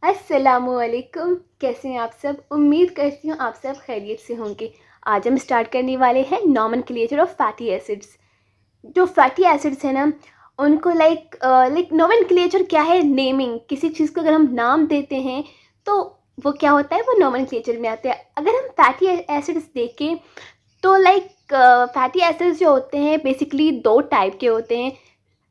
अस्सलामुअलैकुम। कैसे हैं आप सब? उम्मीद करती हूँ आप सब खैरियत से होंगे। आज हम स्टार्ट करने वाले हैं नोमेनक्लेचर ऑफ फैटी एसिड्स। जो फैटी एसिड्स हैं ना, उनको लाइक नोमेनक्लेचर क्या है? नेमिंग। किसी चीज़ को अगर हम नाम देते हैं तो वो क्या होता है, वो नोमेनक्लेचर में आता है। अगर हम फैटी एसिड्स देखें तो फैटी एसिड्स जो होते हैं बेसिकली दो टाइप के होते हैं,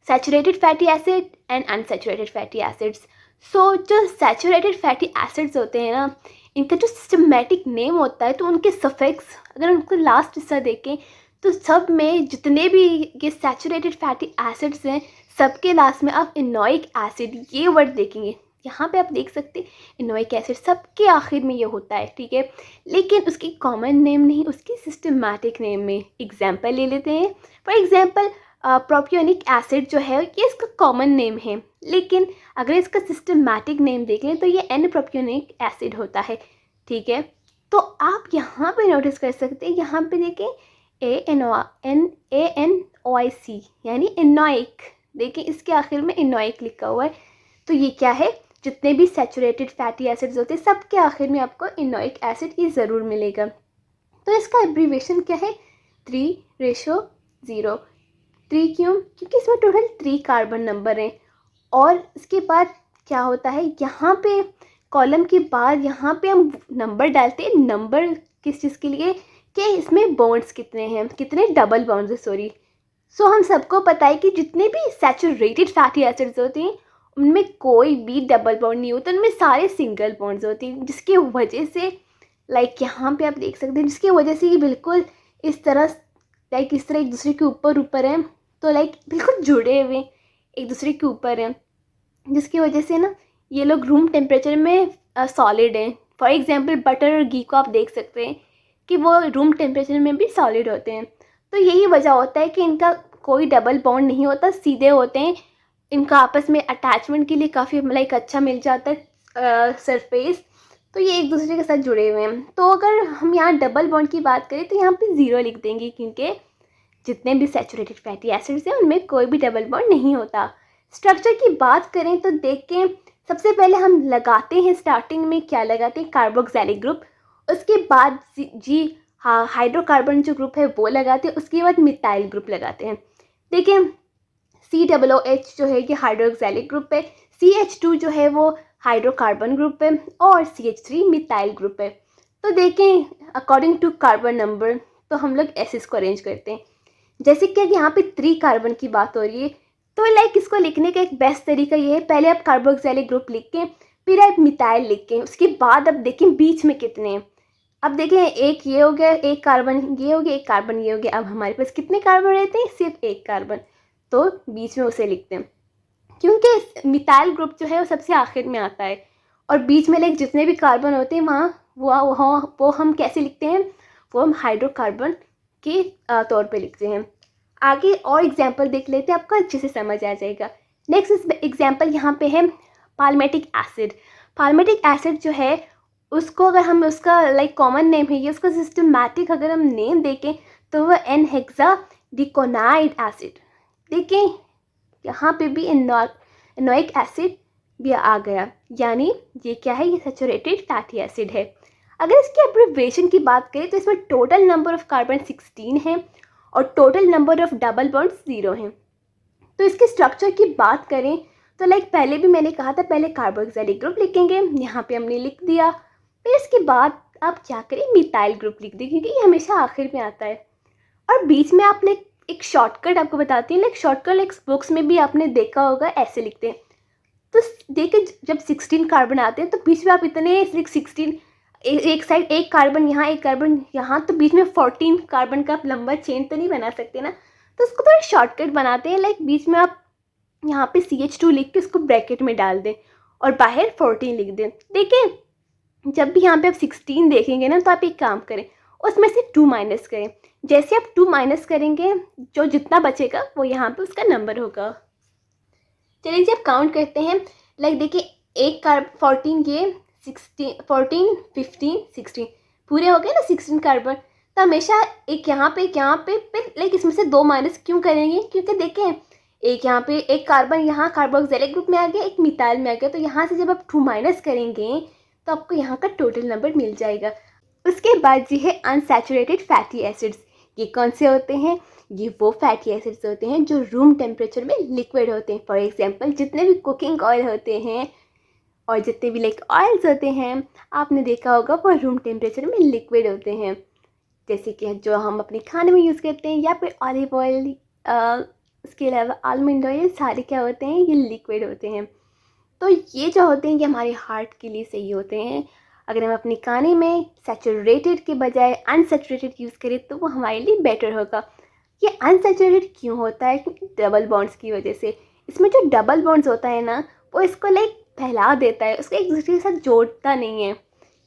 saturated fatty acid and unsaturated fatty acids. So जो सैचुरेटेड फैटी एसिड्स होते हैं ना, इनका जो सिस्टमेटिक नेम होता है, तो उनके सफिक्स अगर उनको लास्ट हिस्सा देखें तो सब में जितने भी ये सैचुरेटेड फैटी एसिड्स हैं, सबके लास्ट में आप इनोइक एसिड ये वर्ड देखेंगे। यहाँ पे आप देख सकते हैं इनोइक एसिड सबके आखिर में ये होता है, ठीक है। लेकिन उसकी कॉमन नेम नहीं, उसकी सिस्टमेटिक नेम में। एग्जाम्पल ले लेते हैं। फॉर एग्जाम्पल प्रोपियोनिक एसिड जो है ये इसका कॉमन नेम है, लेकिन अगर इसका सिस्टमेटिक नेम देख लें तो ये एन प्रोपियोनिक एसिड होता है, ठीक है। तो आप यहाँ पे नोटिस कर सकते हैं, यहाँ पे देखें ANOIC यानी इनोइक। देखें इसके आखिर में इनोइक लिखा हुआ है। तो ये क्या है? जितने भी सैचुरेटेड फैटी एसिड्स होते हैं सबके आखिर में आपको इनोइक एसिड ये ज़रूर मिलेगा। तो इसका एब्रीवेशन क्या है? 3:0। 3 क्यों? क्योंकि इसमें टोटल 3 कार्बन नंबर हैं। और इसके बाद क्या होता है, यहाँ पे कॉलम के बाद यहाँ पे हम नंबर डालते हैं। नंबर किस चीज़ के लिए? कि इसमें बॉन्ड्स कितने हैं, कितने डबल बॉन्ड्स हैं, सॉरी। सो हम सबको पता है कि जितने भी सैचुरेटेड फैटी एसिड्स होते हैं उनमें कोई भी डबल बॉन्ड नहीं होता, उनमें सारे सिंगल बॉन्ड्स होते हैं, जिसकी वजह से यहाँ पे आप देख सकते हैं, जिसकी वजह से ये बिल्कुल इस तरह इस तरह एक दूसरे के ऊपर हैं। तो बिल्कुल जुड़े हुए एक दूसरे के ऊपर हैं, जिसकी वजह से ना ये लोग रूम टेम्परेचर में सॉलिड हैं। फॉर एग्जांपल बटर और घी को आप देख सकते हैं कि वो रूम टेम्परेचर में भी सॉलिड होते हैं। तो यही वजह होता है कि इनका कोई डबल बॉन्ड नहीं होता, सीधे होते हैं। इनका आपस में अटैचमेंट के लिए काफ़ी अच्छा मिल जाता है सरफेस। तो ये एक दूसरे के साथ जुड़े हुए हैं। तो अगर हम यहाँ डबल बॉन्ड की बात करें तो यहाँ पे 0 लिख देंगे, क्योंकि जितने भी सैचुरेटेड फैटी एसिड्स हैं उनमें कोई भी डबल बॉन्ड नहीं होता। स्ट्रक्चर की बात करें तो देखें, सबसे पहले हम लगाते हैं स्टार्टिंग में क्या लगाते हैं? Carboxylic group. उसके बाद हाँ हाइड्रोकार्बन जो ग्रुप है वो लगाते हैं। उसके बाद मिथाइल ग्रुप लगाते हैं। देखें COOH जो है ये हाइड्रोक्सिलिक ग्रुप है, CH2 जो है वो हाइड्रोकार्बन ग्रुप है और CH3 मिथाइल ग्रुप है। तो देखें अकॉर्डिंग टू कार्बन नंबर तो हम लोग एसिड्स को अरेंज करते हैं। जैसे कि यहाँ पे 3 कार्बन की बात हो रही है, तो इसको लिखने का एक बेस्ट तरीका ये है, पहले आप कार्बोक्सिलिक ग्रुप लिख के फिर आप मिथाइल लिख के उसके बाद अब देखें बीच में कितने हैं। अब देखें एक ये हो गया, एक कार्बन ये हो गया, एक कार्बन ये हो गया। अब हमारे पास कितने कार्बन रहते हैं? सिर्फ एक कार्बन। तो बीच में उसे लिखते हैं, क्योंकि मिथाइल ग्रुप जो है वो सबसे आखिर में आता है और बीच में जितने भी कार्बन होते हैं वहाँ वो हम कैसे लिखते हैं? वो हम हाइड्रोकार्बन के तौर पे लिखते हैं। आगे और एग्जाम्पल देख लेते हैं, आपको अच्छे से समझ आ जाएगा। नेक्स्ट एग्जाम्पल यहाँ पे है पाल्मेटिक एसिड। पाल्मेटिक एसिड जो है उसको अगर हम उसका कॉमन नेम है ये, उसका सिस्टमेटिक अगर हम नेम देखें तो वह N-हेक्साडिकोनाइड एसिड। देखें यहाँ पे भी इनोइक एसिड भी आ गया, यानी ये क्या है? ये सैचुरेटेड फैटी एसिड है। अगर इसकी एब्रिविएशन की बात करें तो इसमें टोटल नंबर ऑफ कार्बन 16 है और total number of double bonds 0 हैं। तो इसके स्ट्रक्चर की बात करें तो पहले भी मैंने कहा था, पहले कार्बोक्सिलिक ग्रुप लिखेंगे, यहाँ पे हमने लिख दिया। फिर इसके बाद आप क्या करें? मिथाइल ग्रुप लिख दें, क्योंकि ये हमेशा आखिर में आता है। और बीच में आपने एक शॉर्टकट आपको बताती हूँ, शॉर्टकट बुक्स में भी आपने देखा होगा, ऐसे लिखते हैं। तो देखिए जब 16 कार्बन आते हैं तो बीच में आप इतने 16 एक साइड एक कार्बन यहाँ एक कार्बन यहाँ, तो बीच में 14 कार्बन का लंबा चेन तो नहीं बना सकते ना। तो उसको थोड़ा शॉर्टकट बनाते हैं, बीच में आप यहाँ पे CH2 लिख के उसको ब्रैकेट में डाल दें और बाहर 14 लिख दें। देखिए जब भी यहाँ पे आप 16 देखेंगे ना तो आप एक काम करें, उसमें से 2 माइनस करें। जैसे आप 2 माइनस करेंगे जो जितना बचेगा वो यहाँ पे उसका नंबर होगा। चलिए जब काउंट करते हैं, देखिए एक कार्बन 14, ये 16, 14, 15, 16 पूरे हो गए ना 16 कार्बन। तो हमेशा एक यहाँ पे फिर इसमें से 2 माइनस क्यों करेंगे? क्योंकि देखें एक यहाँ पे एक कार्बन यहाँ कार्बोक्सिलिक ग्रुप में आ गया, एक मिथाइल में आ गया, तो यहाँ से जब आप 2 माइनस करेंगे तो आपको यहाँ का टोटल नंबर मिल जाएगा। उसके बाद ये है अनसैचुरेटेड फैटी एसिड्स। ये कौन से होते हैं? ये वो फैटी एसिड्स होते हैं जो रूम टेम्परेचर में लिक्विड होते हैं। फॉर एग्जांपल जितने भी कुकिंग ऑयल होते हैं और जितने भी लाइक ऑयल्स होते हैं, आपने देखा होगा वो रूम टेम्परेचर में लिक्विड होते हैं। जैसे कि जो हम अपने खाने में यूज़ करते हैं या फिर ऑलिव ऑयल, उसके अलावा आलमंड ऑयल, सारे क्या होते हैं? ये लिक्विड होते हैं। तो ये जो होते हैं ये हमारे हार्ट के लिए सही होते हैं। अगर हम अपने खाने में सैचुरेटेड के बजाय अनसैचुरेटेड यूज़ करें तो वो हमारे लिए बेटर होगा। ये अनसैचुरेटेड क्यों होता है? क्योंकि डबल बॉन्ड्स की वजह से। इसमें जो डबल बॉन्ड्स होता है ना, वो इसको लाइक फैला देता है, उसको एक दूसरे के साथ जोड़ता नहीं है।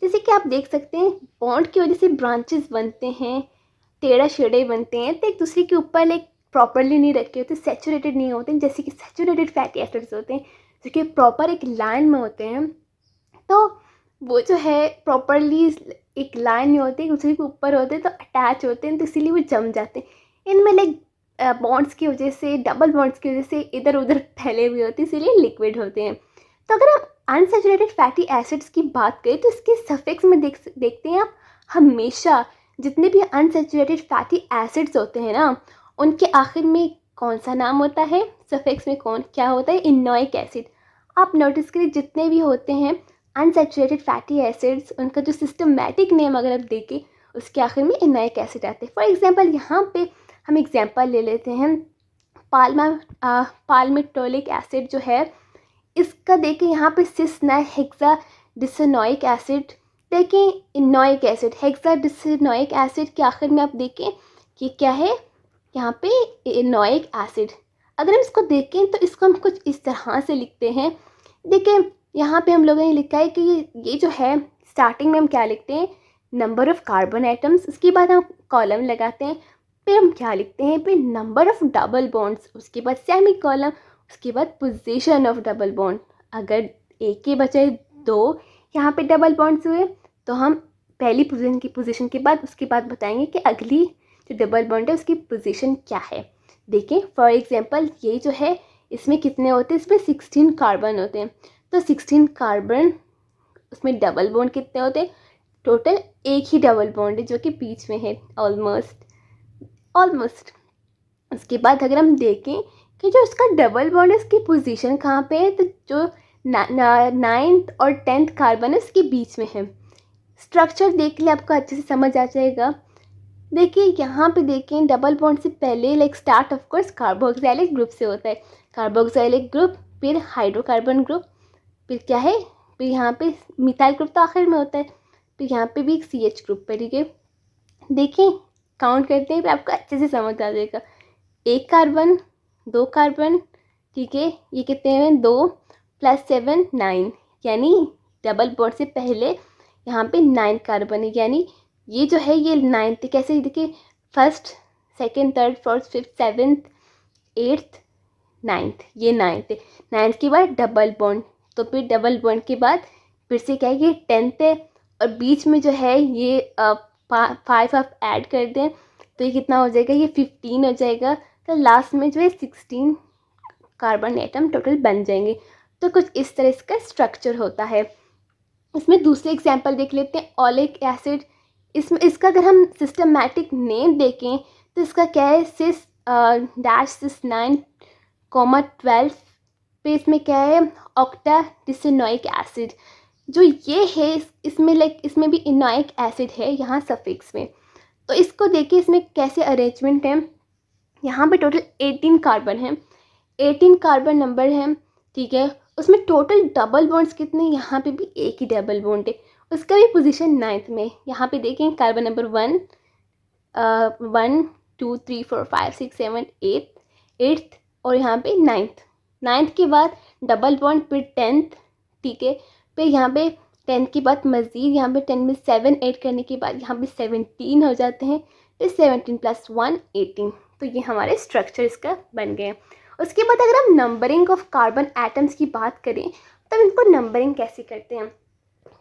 जैसे कि आप देख सकते हैं बॉन्ड की वजह से ब्रांचेस बनते हैं, टेढ़ा शेढ़े बनते हैं, तो एक दूसरे के ऊपर लाइक प्रॉपरली नहीं रखे होते, सैचुरेटेड नहीं होते। जैसे कि सैचुरेटेड फैटी एसिड्स होते हैं जो कि प्रॉपर एक लाइन में होते हैं, तो वो जो है प्रॉपरली एक लाइन में होते हैं, दूसरे के ऊपर होते हैं, तो अटैच होते हैं, तो इसीलिए वो जम जाते हैं। इनमें लाइक बॉन्ड्स की वजह से, डबल बॉन्ड्स की वजह से इधर उधर फैले हुए होते हैं, इसीलिए लिक्विड होते हैं। तो अगर हम अनसैचुरेटेड फैटी एसिड्स की बात करें तो इसके सफिक्स में देखते हैं आप, हमेशा जितने भी अनसैचुरेटेड फैटी एसिड्स होते हैं ना, उनके आखिर में कौन सा नाम होता है? सफिक्स में कौन क्या होता है? इनोइक एसिड। आप नोटिस करिए जितने भी होते हैं अनसैचुरेटेड फैटी एसिड्स, उनका जो सिस्टमैटिक नेम अगर आप देखें उसके आखिर में इनोइक एसिड आते हैं। फॉर एग्जांपल यहाँ पे हम एग्जांपल ले लेते हैं पाल्मिटोलिक एसिड जो है, इसका देखें यहाँ पे सिस हेक्साडिसोनोइक एसिड, देखें इनोइक एसिड, हेक्साडिसोनोइक एसिड के आखिर में आप देखें कि क्या है? यहाँ पे इनोइक एसिड। अगर हम इसको देखें तो इसको हम कुछ इस तरह से लिखते हैं। देखिए यहाँ पे हम लोगों ने लिखा है कि ये जो है स्टार्टिंग में हम क्या लिखते हैं? नंबर ऑफ कार्बन एटम्स, उसके बाद हम कॉलम लगाते हैं, फिर हम क्या लिखते हैं? फिर नंबर ऑफ डबल बॉन्ड्स, उसके बाद सेमी कॉलम, उसके बाद पोजीशन ऑफ डबल बॉन्ड। अगर एक के बजाय 2 यहाँ पे डबल बॉन्ड्स हुए तो हम पहली पोजीशन के बाद उसके बाद बताएंगे कि अगली जो डबल बॉन्ड है उसकी पोजीशन क्या है। देखें फॉर एग्जांपल ये जो है इसमें कितने होते हैं? इसमें 16 कार्बन होते हैं, तो 16 कार्बन, उसमें डबल बॉन्ड कितने होते हैं? टोटल एक ही डबल बॉन्ड है जो कि बीच में है, ऑलमोस्ट। उसके बाद अगर हम देखें कि जो इसका डबल बॉन्ड है उसकी पोजीशन कहाँ पे है, तो जो 9th और 10th कार्बन है उसके बीच में है। स्ट्रक्चर देख ले आपको अच्छे से समझ आ जाएगा। देखिए यहाँ पे देखें डबल बॉन्ड से पहले like start of course carboxylic group से होता है, कार्बोक्सिलिक ग्रुप, फिर हाइड्रोकार्बन ग्रुप, फिर क्या है? फिर यहाँ पे मिथाइल ग्रुप तो आखिर में होता है, फिर यहाँ पे भी एक CH ग्रुप है। ठीक है, देखें काउंट करते हैं फिर आपको अच्छे से समझ आ जाएगा। 1 कार्बन, 2 कार्बन, ठीक है, ये कितने हैं? 2 + 7 9, यानी डबल बॉन्ड से पहले यहाँ पे 9 कार्बन है, यानी ये जो है ये 9th, कैसे देखिए 1st, 2nd, 3rd, 4th, 5th, 7th, 8th, 9th, ये 9th है। 9th के बाद डबल बॉन्ड, तो फिर डबल बॉन्ड के बाद फिर से क्या है? ये 10th है, और बीच में जो है ये 5 आप ऐड कर दें तो ये कितना हो जाएगा? ये 15 हो जाएगा। तो लास्ट में जो है 16 कार्बन एटम टोटल बन जाएंगे। तो कुछ इस तरह इसका स्ट्रक्चर होता है। इसमें दूसरे एग्जांपल देख लेते हैं, ओलिक एसिड। इसका अगर हम सिस्टमैटिक नेम देखें तो इसका क्या है? cis 9,12 पे इसमें क्या है? ऑक्टाडिसोनोइक एसिड। जो ये है इसमें लाइक इसमें भी इनोइक एसिड है यहाँ सफिक्स में। तो इसको देखिए इसमें कैसे अरेंजमेंट है। यहाँ पे टोटल 18 कार्बन है, 18 कार्बन नंबर है, ठीक है। उसमें टोटल डबल बॉन्ड्स कितने? यहाँ पे भी एक ही डबल बॉन्ड है, उसका भी पोजीशन 9th में। यहाँ पे देखें कार्बन नंबर 1 2 3 4 5 6 7 8th, और यहाँ पे 9th के बाद डबल बॉन्ड, फिर 10th, ठीक है। फिर यहाँ पे 10th के बाद मज़ीद यहाँ पे 10 में 7 ऐड करने के बाद यहाँ पे 17 हो जाते हैं, फिर 17 + 1 18। तो ये हमारे स्ट्रक्चर इसका बन गए। उसके बाद अगर हम नंबरिंग ऑफ कार्बन एटम्स की बात करें तो इनको नंबरिंग कैसे करते हैं?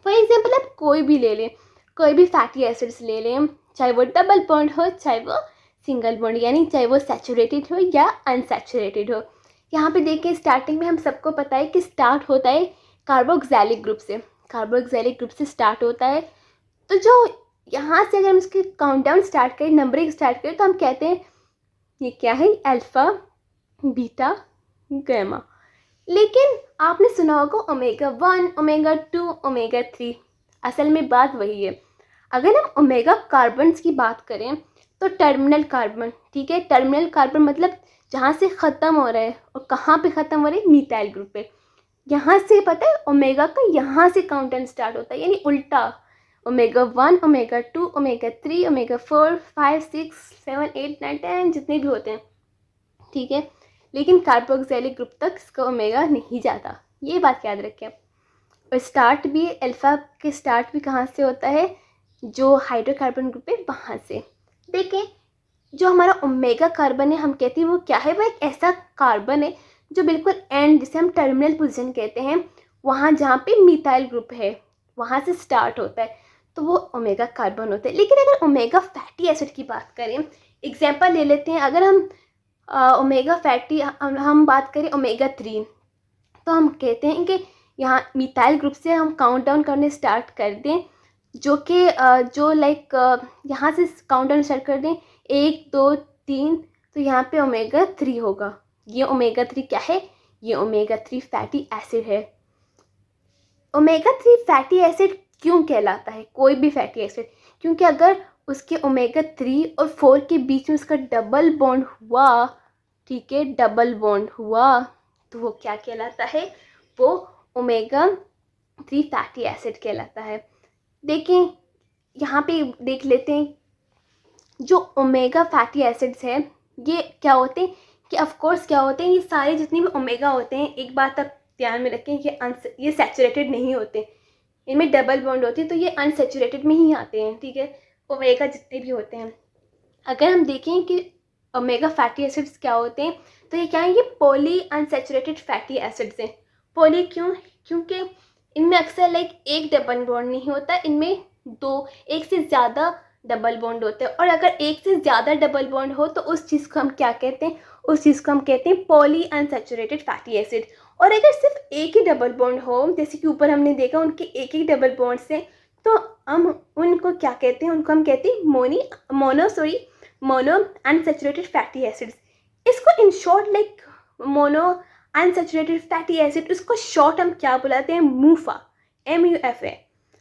फॉर एग्जांपल आप कोई भी ले लें, कोई भी फैटी एसिड्स ले लें, चाहे वो डबल बॉन्ड हो चाहे वो सिंगल बॉन्ड, यानी चाहे वो सैचुरेटेड हो या अनसैचुरेटेड हो। यहाँ पे देखें स्टार्टिंग में हम सबको पता है कि स्टार्ट होता है कार्बोक्सिलिक ग्रुप से, कार्बोक्सिलिक ग्रुप से स्टार्ट होता है। तो जो यहाँ से अगर हम इसकी काउंटडाउन स्टार्ट करें, नंबरिंग स्टार्ट करें, तो हम कहते हैं ये क्या है, अल्फ़ा बीटा गामा। लेकिन आपने सुना होगा ओमेगा 1, ओमेगा 2, ओमेगा 3। असल में बात वही है। अगर हम ओमेगा कार्बन्स की बात करें तो टर्मिनल कार्बन, ठीक है, टर्मिनल कार्बन मतलब जहाँ से ख़त्म हो रहा है, और कहाँ पे ख़त्म हो रहा है, मिथाइल ग्रुप पे। यहाँ से पता है ओमेगा का यहाँ से काउंटडाउन स्टार्ट होता है, यानी उल्टा। ओमेगा 1, ओमेगा 2, ओमेगा 3, ओमेगा 4, 5, 6, 7, 8, 9, 10 जितने भी होते हैं, ठीक है। लेकिन कार्बोक्सिलिक ग्रुप तक इसका ओमेगा नहीं जाता, ये बात याद रखें। और स्टार्ट भी अल्फ़ा के स्टार्ट भी कहाँ से होता है, जो हाइड्रोकार्बन ग्रुप है वहाँ से। देखें जो हमारा ओमेगा कार्बन है, हम कहते हैं वो क्या है, वो एक ऐसा कार्बन है जो बिल्कुल एंड, जिसे हम टर्मिनल पोजीशन कहते हैं, वहाँ जहाँ पे मिथाइल ग्रुप है वहाँ से स्टार्ट होता है, तो वो ओमेगा कार्बन होता है। लेकिन अगर ओमेगा फैटी एसिड की बात करें, एग्जांपल ले लेते हैं, अगर हम ओमेगा फैटी हम बात करें ओमेगा 3, तो हम कहते हैं कि यहाँ मिथाइल ग्रुप से हम काउंट डाउन करने स्टार्ट कर दें, जो कि जो लाइक यहाँ से काउंट डाउन स्टार्ट कर दें 1, 2, 3, तो यहाँ पे ओमेगा 3 होगा। ये ओमेगा 3 क्या है, ये ओमेगा 3 फैटी एसिड है। ओमेगा 3 फैटी एसिड क्यों कहलाता है, कोई भी फैटी एसिड? क्योंकि अगर उसके ओमेगा 3 और 4 के बीच में उसका डबल बॉन्ड हुआ, ठीक है, डबल बॉन्ड हुआ, तो वो क्या कहलाता है, वो ओमेगा 3 फैटी एसिड कहलाता है। देखें यहाँ पे देख लेते हैं, जो ओमेगा फैटी एसिड्स हैं ये क्या होते हैं कि ऑफकोर्स क्या होते हैं, ये सारे जितने भी ओमेगा होते हैं, एक बात आप ध्यान में रखें, ये सैचुरेटेड नहीं होते, इनमें डबल बॉन्ड होती है, तो ये अनसैचुरेटेड में ही आते हैं, ठीक है, ओमेगा जितने भी होते हैं। अगर हम देखें कि ओमेगा फैटी एसिड्स क्या होते हैं, तो ये क्या है, ये पॉली अनसैचुरेटेड फैटी एसिड्स हैं। पॉली क्यों, क्योंकि इनमें अक्सर लाइक एक डबल बॉन्ड नहीं होता, इनमें दो, एक से ज़्यादा डबल बॉन्ड होते हैं। और अगर एक से ज़्यादा डबल बॉन्ड हो तो उस चीज़ को हम क्या कहते हैं, उस चीज़ को हम कहते हैं पॉली अनसैचुरेटेड फैटी एसिड। और अगर सिर्फ एक ही डबल बॉन्ड हो, जैसे कि ऊपर हमने देखा उनके एक ही डबल बॉन्ड से, तो हम उनको क्या कहते हैं, उनको हम कहते हैं मोनो अनसैचुरेटेड फैटी एसिड्स। इसको in short like mono unsaturated fatty acid, उसको शॉर्ट हम क्या बुलाते हैं, मूफा, MUFA।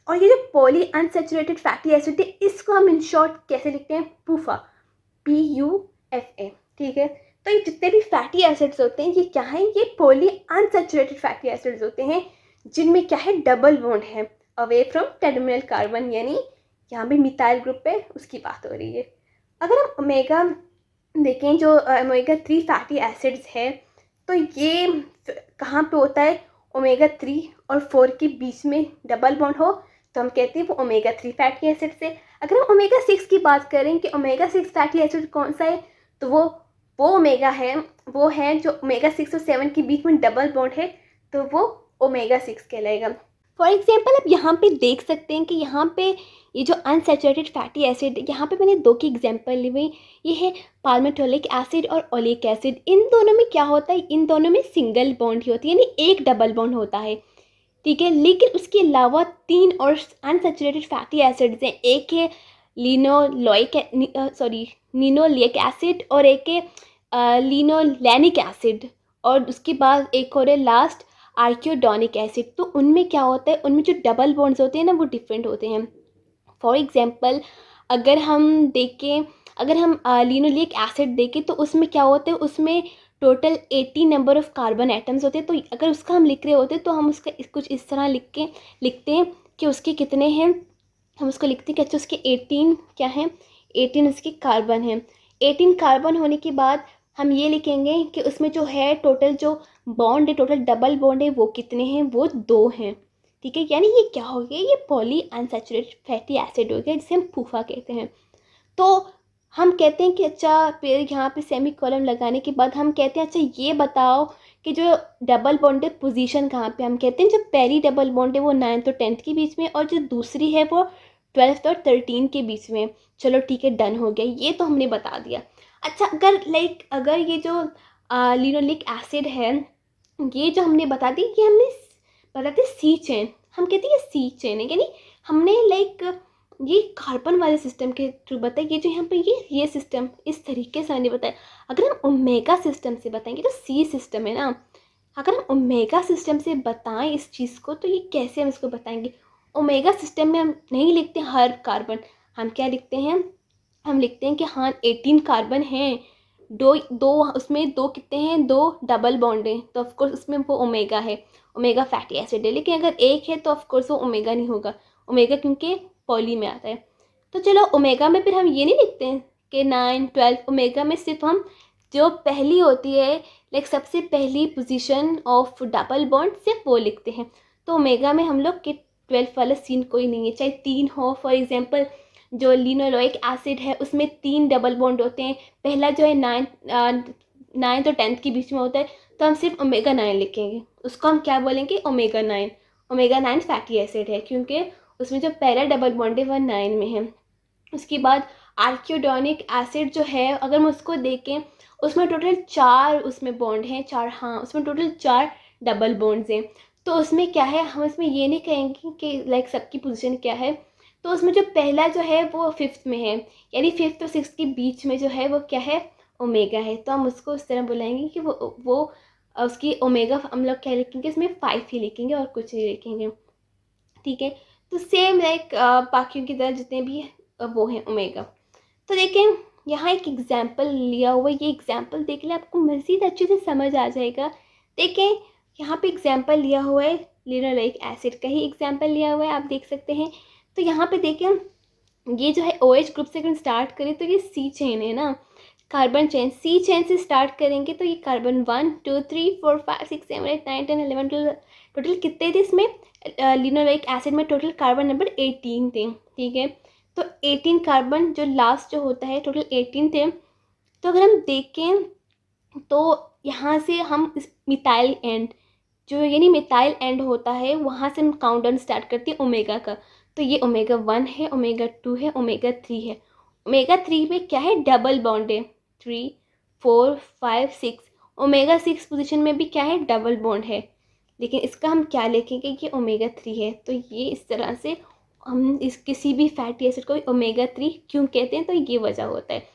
और ये जो पॉली अनसैचुरेटेड फैटी एसिड है, इसको हम इन शॉर्ट कैसे लिखते हैं, पूफा, PUFA, ठीक है। तो ये जितने भी फैटी एसिड्स होते हैं, ये क्या है, ये पॉली अनसैचुरेटेड फैटी एसिड्स होते हैं, जिनमें क्या है, डबल बॉन्ड है अवे फ्रॉम टर्मिनल कार्बन, यानी यहाँ पे मिथाइल ग्रुप पे उसकी बात हो रही है। अगर हम ओमेगा देखें, जो ओमेगा 3 फैटी एसिड्स है, तो ये कहाँ पे होता है, ओमेगा 3 और 4 के बीच में डबल बॉन्ड हो, तो हम कहते हैं वो ओमेगा 3 फैटी एसिड्स है। अगर हम ओमेगा 6 की बात करें कि ओमेगा 6 फैटी एसिड कौन सा है, तो वो ओमेगा है, वो है जो ओमेगा 6 और 7 के बीच में डबल बॉन्ड है, तो वो ओमेगा 6 कहलाएगा। फॉर एग्जाम्पल आप यहाँ पे देख सकते हैं कि यहाँ पे ये जो अनसैचुरेटेड फैटी एसिड, यहाँ पे मैंने 2 की एग्जाम्पल ली हुई, ये है पाल्मिटोलिक एसिड और ओलिक एसिड। इन दोनों में क्या होता है, इन दोनों में सिंगल बॉन्ड ही होती है, यानी एक डबल बॉन्ड होता है, ठीक है। लेकिन उसके अलावा 3 और अनसैचुरेटेड फैटी एसिड्स हैं, एक है निनोलिक एसिड और एक है लिनोलेनिक एसिड, और उसके बाद एक और है लास्ट आर्कियोडोनिक एसिड। तो उनमें क्या होता है, उनमें जो डबल बॉन्ड्स होते हैं ना, वो डिफरेंट होते हैं। फॉर एग्जांपल अगर हम देखें, अगर हम लिनोलिक एसिड देखें, तो उसमें क्या होता है, उसमें total 80 number of carbon atoms होते हैं। तो अगर उसका हम लिख रहे होते हैं, तो हम उसका कुछ इस तरह लिखते हैं कि उसके कितने हैं, हम उसको लिखते हैं कि अच्छा उसके 18 क्या हैं, 18 उसके कार्बन हैं। 18 कार्बन होने के बाद हम ये लिखेंगे कि उसमें जो है टोटल जो बॉन्ड है, टोटल डबल बॉन्ड है, वो कितने हैं, वो 2 हैं, ठीक है। यानी ये क्या हो गया, ये पॉली अनसैचुरेटेड फैटी एसिड हो गया, जिसे हम फूफा कहते हैं। तो हम कहते हैं कि अच्छा, फिर यहाँ पे सेमी कॉलम लगाने के बाद हम कहते हैं अच्छा ये बताओ कि जो डबल बॉन्डेड पोजीशन कहाँ पे, हम कहते हैं जो पहली डबल बॉन्ड है वो 9th और 10th के बीच में, और जो दूसरी है वो 12th और 13 के बीच में। चलो ठीक है, डन हो गया, ये तो हमने बता दिया। अच्छा अगर ये जो लिनोलिक एसिड है, ये जो हमने बता दी, ये हमने बताते सी चेन, हम कहते हैं ये सी चेन है, यानी हमने लाइक ये कार्बन वाले सिस्टम के थ्रू बताया। ये जो यहाँ पे ये सिस्टम इस तरीके से हमने बताया। अगर हम ओमेगा सिस्टम से बताएंगे तो सी सिस्टम है ना, अगर हम ओमेगा सिस्टम से बताएं इस चीज़ को तो ये कैसे हम इसको बताएंगे। ओमेगा सिस्टम में हम नहीं लिखते हर कार्बन, हम क्या लिखते हैं, हम लिखते हैं कि हाँ 18 कार्बन हैं, दो दो उसमें दो कितने हैं, 2 डबल बॉन्ड हैं, तो ऑफकोर्स उसमें वो ओमेगा है, ओमेगा फैटी एसिड है। लेकिन अगर एक है तो ऑफकोर्स वो ओमेगा नहीं होगा, ओमेगा क्योंकि पॉली में आता है। तो चलो ओमेगा में फिर हम ये नहीं लिखते हैं कि 9 12, ओमेगा में सिर्फ हम जो पहली होती है लाइक सबसे पहली पोजीशन ऑफ डबल बॉन्ड सिर्फ वो लिखते हैं। तो ओमेगा में हम लोग के 12 वाला सीन कोई नहीं है, चाहे 3 हो। फॉर एग्जांपल जो लिनोलोइक एसिड है उसमें 3 डबल बॉन्ड होते हैं, पहला जो है 9th और 10th के बीच में होता है, तो हम सिर्फ ओमेगा 9 लिखेंगे, उसको हम क्या बोलेंगे, ओमेगा 9। ओमेगा 9 फैटी एसिड है क्योंकि उसमें जो पहला डबल बॉन्ड है वह 9 में है। उसके बाद आर्कियोडोनिक एसिड जो है, अगर हम उसको देखें उसमें टोटल 4 उसमें बॉन्ड हैं, 4, हाँ उसमें टोटल 4 डबल बॉन्ड्स हैं। तो उसमें क्या है, हम इसमें ये नहीं कहेंगे कि लाइक सबकी पोजीशन क्या है। तो उसमें जो पहला जो है वो 5th में है, यानी 5th और 6th के बीच में जो है वो क्या है, ओमेगा है। तो हम उसको इस तरह बुलाएंगे कि वो उसकी ओमेगा हम लोग क्या लिखेंगे, इसमें 5 ही लिखेंगे और कुछ नहीं लिखेंगे, ठीक है। तो सेम लाइक बाकियों की तरह जितने भी वो हैं ओमेगा। तो देखें यहाँ एक एग्जाम्पल लिया हुआ है, ये एग्जाम्पल देख लें आपको मज़ीद अच्छे से समझ आ जाएगा। देखें यहाँ पे एग्जाम्पल लिया हुआ है, लिनोलेइक एसिड का ही एग्जाम्पल लिया हुआ है, आप देख सकते हैं। तो यहाँ पे देखें ये जो है OH ग्रुप से अगर स्टार्ट करें तो ये सी चेन है ना, कार्बन चेन, सी चेन से स्टार्ट करेंगे तो ये कार्बन 1 2 3 4 5 6 7 8 9 10 11 12, टोटल कितने थे इसमें, लिनोलेइक एसिड में टोटल कार्बन नंबर 18 थे, ठीक है। तो 18 कार्बन जो लास्ट जो होता है टोटल 18 थे। तो अगर हम देखें तो यहाँ से हम इस मिथाइल एंड जो यानी मिथाइल एंड होता है वहाँ से हम काउंटडाउन स्टार्ट करते हैं ओमेगा का। तो ये ओमेगा 1 है, ओमेगा 2 है, ओमेगा 3 है। ओमेगा 3 में क्या है, डबल बॉन्ड है, 3 4 5 6। ओमेगा 6 पोजीशन में भी क्या है, डबल बॉन्ड है, लेकिन इसका हम क्या लिखेंगे, ये ओमेगा 3 है। तो ये इस तरह से हम इस किसी भी फैटी एसिड को ओमेगा 3 क्यों कहते हैं, तो ये वजह होता है।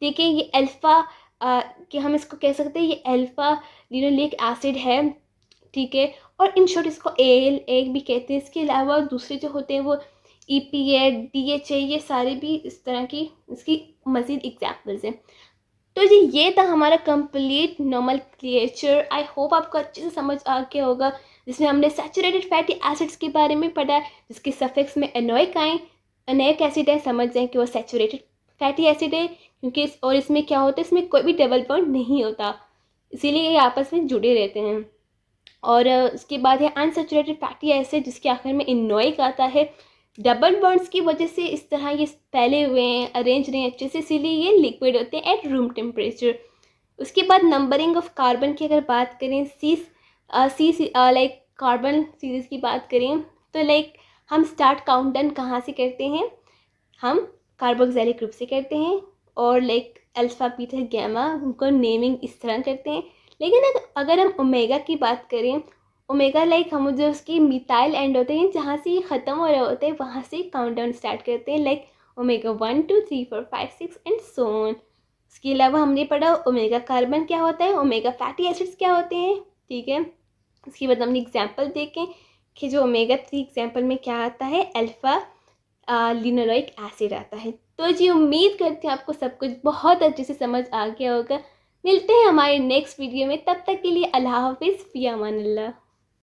देखिए ये अल्फ़ा कि हम इसको कह सकते हैं ये अल्फ़ा लिनोलिक एसिड है, ठीक है। और इन शॉर्ट इसको AL भी कहते हैं। इसके अलावा दूसरे जो होते हैं वो EPA DHA, ये सारे भी इस तरह की इसकी मज़ीद एग्जाम्पल्स हैं। तो जी ये था हमारा कंप्लीट नोमेनक्लेचर। आई होप आपको अच्छे से समझ आ गया होगा, जिसमें हमने सैचुरेटेड फैटी एसिड्स के बारे में पढ़ा, जिसके सफिक्स में एनोइक आए, एनोइक एसिड है, समझ जाएं कि वो सैचुरेटेड फैटी एसिड है क्योंकि और इसमें क्या होता है, इसमें कोई भी डबल बॉन्ड नहीं होता, इसीलिए ये आपस में जुड़े रहते हैं। और उसके बाद है अनसैचुरेटेड फैटी एसिड, जिसके आखिर में इनोइक आता है। डबल बॉन्ड्स की वजह से इस तरह ये फैले हुए हैं, अरेंज रहे हैं अच्छे से, इसीलिए ये लिक्विड होते हैं एट रूम टेम्परेचर। उसके बाद नंबरिंग ऑफ कार्बन की अगर बात करें, लाइक कार्बन सीरीज की बात करें तो लाइक हम स्टार्ट काउंटडाउन कहाँ से करते हैं, हम कार्बोक्सिलिक ग्रुप से करते हैं, और लाइक अल्फा बीटा गैमा उनको नेमिंग इस तरह करते हैं। लेकिन अगर हम ओमेगा की बात करें, ओमेगा लाइक हम जो उसकी मिथाइल एंड होते हैं जहाँ से ये ख़त्म हो रहे होते हैं वहाँ से काउंटडाउन स्टार्ट करते हैं, like omega 1 2 3 4 5 6 and so on. इसके अलावा हमने पढ़ा ओमेगा कार्बन क्या होता है, ओमेगा फैटी एसिड्स क्या होते हैं, ठीक है। उसके बाद हमने एग्जाम्पल देखें कि जो ओमेगा 3 एग्जाम्पल में क्या आता है, अल्फ़ा लिनोलेइक एसिड आता है। तो जी उम्मीद करती हूँ आपको सब कुछ बहुत अच्छे से समझ आ गया होगा। मिलते हैं हमारे नेक्स्ट वीडियो में, तब तक के लिए अल्लाह हाफिज़, फ़ी अमान अल्लाह।